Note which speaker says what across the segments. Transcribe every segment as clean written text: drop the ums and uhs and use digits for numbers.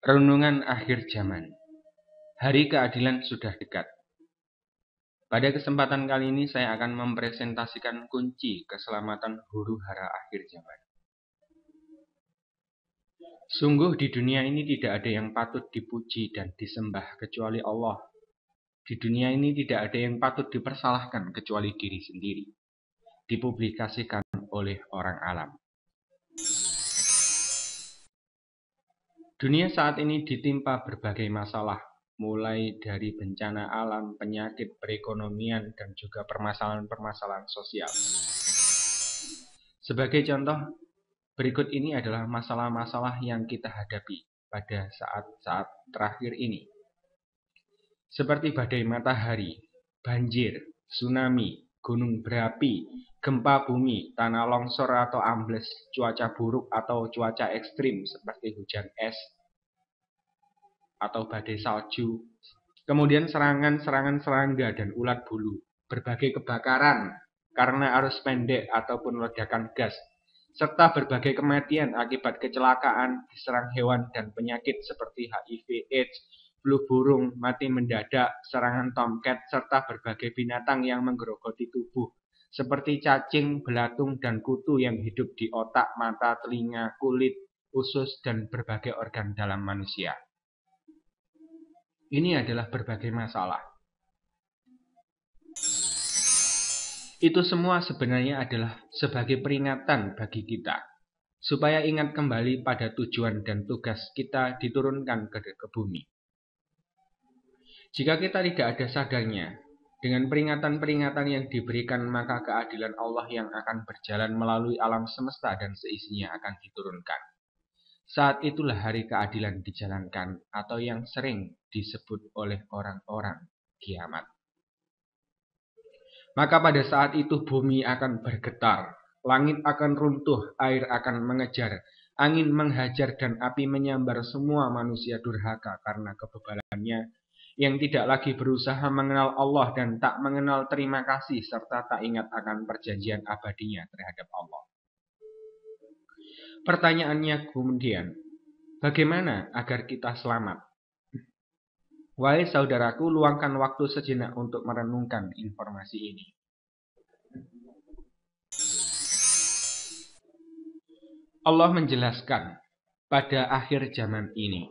Speaker 1: Renungan akhir zaman. Hari keadilan sudah dekat. Pada kesempatan kali ini saya akan mempresentasikan kunci keselamatan huru-hara akhir zaman. Sungguh di dunia ini tidak ada yang patut dipuji dan disembah kecuali Allah. Di dunia ini tidak ada yang patut dipersalahkan kecuali diri sendiri. Dipublikasikan oleh orang alam. Dunia saat ini ditimpa berbagai masalah, mulai dari bencana alam, penyakit, perekonomian, dan juga permasalahan-permasalahan sosial. Sebagai contoh, berikut ini adalah masalah-masalah yang kita hadapi pada saat-saat terakhir ini. Seperti badai matahari, banjir, tsunami, gunung berapi, gempa bumi, tanah longsor atau ambles, cuaca buruk atau cuaca ekstrim seperti hujan es atau badai salju, kemudian serangan-serangan serangga dan ulat bulu, berbagai kebakaran karena arus pendek ataupun ledakan gas, serta berbagai kematian akibat kecelakaan, diserang hewan dan penyakit seperti HIV/AIDS, flu burung, mati mendadak, serangan tomcat, serta berbagai binatang yang menggerogoti tubuh, seperti cacing, belatung, dan kutu yang hidup di otak, mata, telinga, kulit, usus, dan berbagai organ dalam manusia. Ini adalah berbagai masalah. Itu semua sebenarnya adalah sebagai peringatan bagi kita, supaya ingat kembali pada tujuan dan tugas kita diturunkan ke bumi. Jika kita tidak ada sadarnya, dengan peringatan-peringatan yang diberikan, maka keadilan Allah yang akan berjalan melalui alam semesta dan seisinya akan diturunkan. Saat itulah hari keadilan dijalankan, atau yang sering disebut oleh orang-orang kiamat. Maka pada saat itu bumi akan bergetar, langit akan runtuh, air akan mengejar, angin menghajar, dan api menyambar semua manusia durhaka karena kebebalannya, yang tidak lagi berusaha mengenal Allah dan tak mengenal terima kasih, serta tak ingat akan perjanjian abadinya terhadap Allah. Pertanyaannya kemudian, bagaimana agar kita selamat? Wahai saudaraku, luangkan waktu sejenak untuk merenungkan informasi ini. Allah menjelaskan pada akhir zaman ini,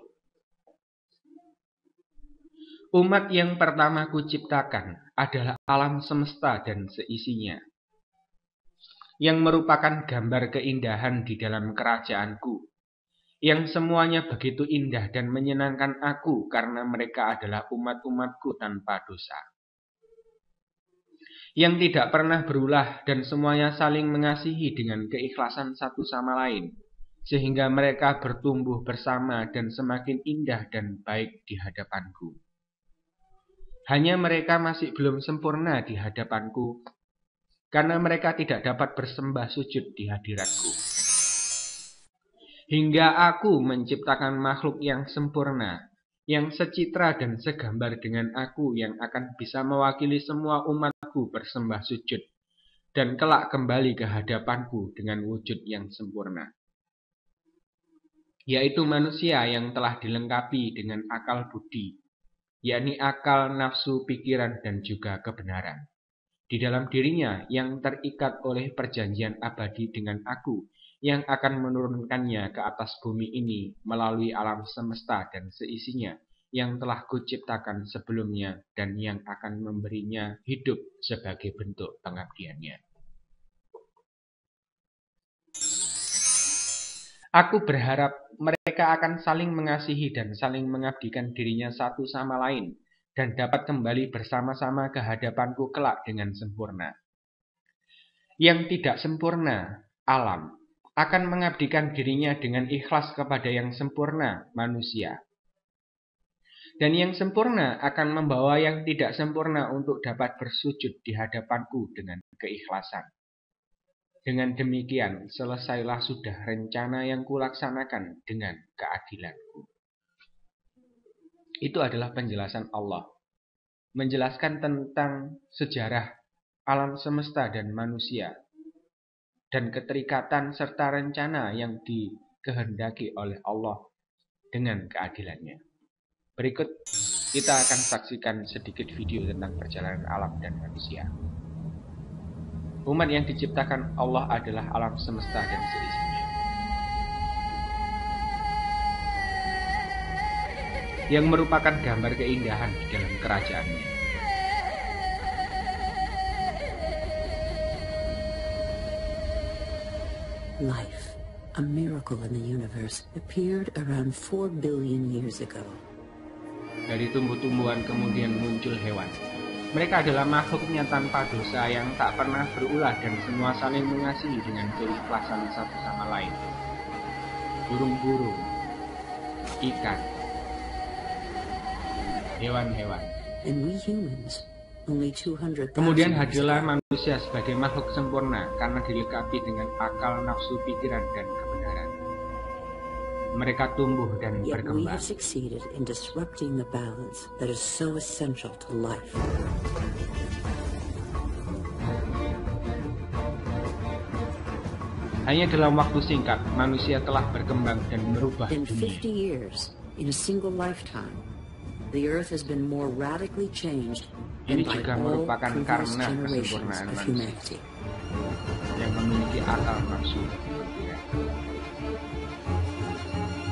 Speaker 1: umat yang pertama kuciptakan adalah alam semesta dan seisinya, yang merupakan gambar keindahan di dalam kerajaanku, yang semuanya begitu indah dan menyenangkan aku karena mereka adalah umat-umatku tanpa dosa, yang tidak pernah berulah dan semuanya saling mengasihi dengan keikhlasan satu sama lain, sehingga mereka bertumbuh bersama dan semakin indah dan baik di hadapanku. Hanya mereka masih belum sempurna di hadapanku, karena mereka tidak dapat bersembah sujud di hadiratku. Hingga aku menciptakan makhluk yang sempurna, yang secitra dan segambar dengan aku, yang akan bisa mewakili semua umatku bersembah sujud, dan kelak kembali ke hadapanku dengan wujud yang sempurna, yaitu manusia yang telah dilengkapi dengan akal budi, yakni akal, nafsu, pikiran, dan juga kebenaran. Di dalam dirinya yang terikat oleh perjanjian abadi dengan aku, yang akan menurunkannya ke atas bumi ini melalui alam semesta dan seisinya, yang telah kuciptakan sebelumnya dan yang akan memberinya hidup sebagai bentuk pengabdiannya. Aku berharap mereka akan saling mengasihi dan saling mengabdikan dirinya satu sama lain, dan dapat kembali bersama-sama ke hadapanku kelak dengan sempurna. Yang tidak sempurna, alam, akan mengabdikan dirinya dengan ikhlas kepada yang sempurna, manusia. Dan yang sempurna akan membawa yang tidak sempurna untuk dapat bersujud di hadapanku dengan keikhlasan. Dengan demikian, selesailah sudah rencana yang kulaksanakan dengan keadilanku. Itu adalah penjelasan Allah, menjelaskan tentang sejarah alam semesta dan manusia, dan keterikatan serta rencana yang dikehendaki oleh Allah dengan keadilannya. Berikut kita akan saksikan sedikit video tentang perjalanan alam dan manusia. Umat yang diciptakan Allah adalah alam semesta dan seisinya, yang merupakan gambar keindahan di dalam kerajaannya.
Speaker 2: Life, a miracle in the universe, appeared around 4 billion years ago.
Speaker 1: Dari tumbuh-tumbuhan kemudian muncul hewan. Mereka adalah makhluknya tanpa dosa yang tak pernah berulah dan semua saling mengasihi dengan keikhlasan satu sama lain. Burung-burung, ikan, hewan-hewan.
Speaker 2: And we humans, only 200,000
Speaker 1: Kemudian
Speaker 2: years
Speaker 1: hadirlah
Speaker 2: ago.
Speaker 1: manusia sebagai makhluk sempurna karena dilengkapi dengan akal, nafsu, pikiran, dan kebenaran. Mereka tumbuh dan
Speaker 2: Yet we
Speaker 1: berkembang.
Speaker 2: have succeeded in disrupting the balance that is so essential to life.
Speaker 1: Hanya dalam waktu singkat, manusia telah berkembang dan merubah
Speaker 2: In
Speaker 1: dunia.
Speaker 2: 50 years, in a single lifetime, the Earth has been more radically changed
Speaker 1: Ini
Speaker 2: than by
Speaker 1: juga
Speaker 2: all
Speaker 1: merupakan
Speaker 2: previous
Speaker 1: karena
Speaker 2: generations
Speaker 1: kesempurnaan
Speaker 2: of
Speaker 1: manusia
Speaker 2: humanity.
Speaker 1: yang memiliki akal, nafsu, dan pikiran.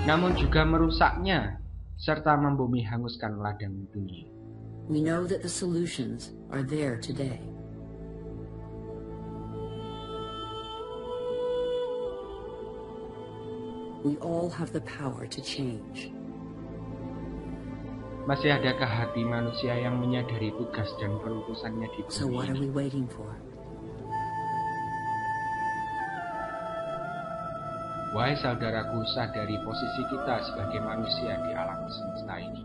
Speaker 1: Namun juga merusaknya serta membumi hanguskan ladang dunia.
Speaker 2: We know that the solutions are there today. We all have the power to change.
Speaker 1: Masih adakah hati manusia yang menyadari tugas dan perutusannya di
Speaker 2: So
Speaker 1: bumi
Speaker 2: what are
Speaker 1: ini?
Speaker 2: we waiting for?
Speaker 1: Wahai saudaraku, sadari posisi kita sebagai manusia di alam semesta ini.